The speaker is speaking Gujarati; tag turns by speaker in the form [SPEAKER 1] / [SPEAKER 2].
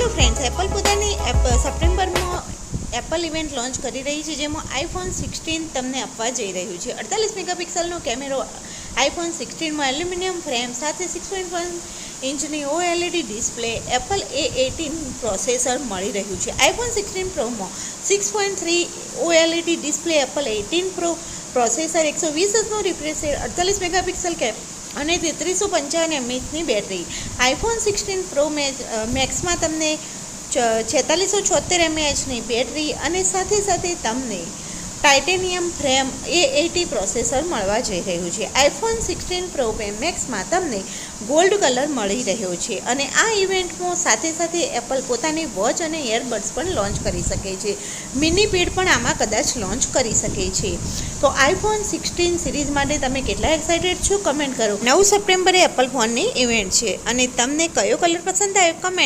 [SPEAKER 1] હેલો ફ્રેન્ડ્સ, એપલ પોતાની સપ્ટેમ્બરમાં એપલ ઇવેન્ટ લોન્ચ કરી રહી છે, જેમાં આઈફોન 16 તમને આપવા જઈ રહ્યું છે. 48 મેગાપિક્સલનો કેમેરો આઈફોન 16માં એલ્યુમિનિયમ ફ્રેમ સાથે 6.1 ઇંચની OLED display, Apple A18 processor મળી રહ્યું છે. આઈફોન 16 પ્રોમાં 6.3 OLED display, Apple A18 pro processor, 120 હર્ટ્ઝનો રિફ્રેશ રેટ, 48 મેગાપિક્સલ અને 3355 mAhની બેટરી. આઈફોન 16 પ્રો મેક્સમાં તમને 4676 mAhની બેટરી અને સાથે તમને ટાઇટેનિયમ ફ્રેમ A80 પ્રોસેસર મળવા જઈ રહ્યું છે. આઈફોન 16 પ્રો મેક્સમાં તમને ગોલ્ડ કલર મળી રહ્યો છે અને આ ઇવેન્ટમાં સાથે એપલ પોતાની વોચ અને ઇયરબડ્સ પણ લોન્ચ કરી શકે છે. મિની પેડ પણ આમાં કદાચ લોન્ચ કરી શકે છે. તો આઈફોન 16 સિરીઝ માટે તમે કેટલા એક્સાઇટેડ છો? કમેન્ટ કરો. 9 સપ્ટેમ્બરે એપલ ફોનની ઇવેન્ટ છે અને તમને કયો કલર પસંદ આવ્યો? કમેન્ટ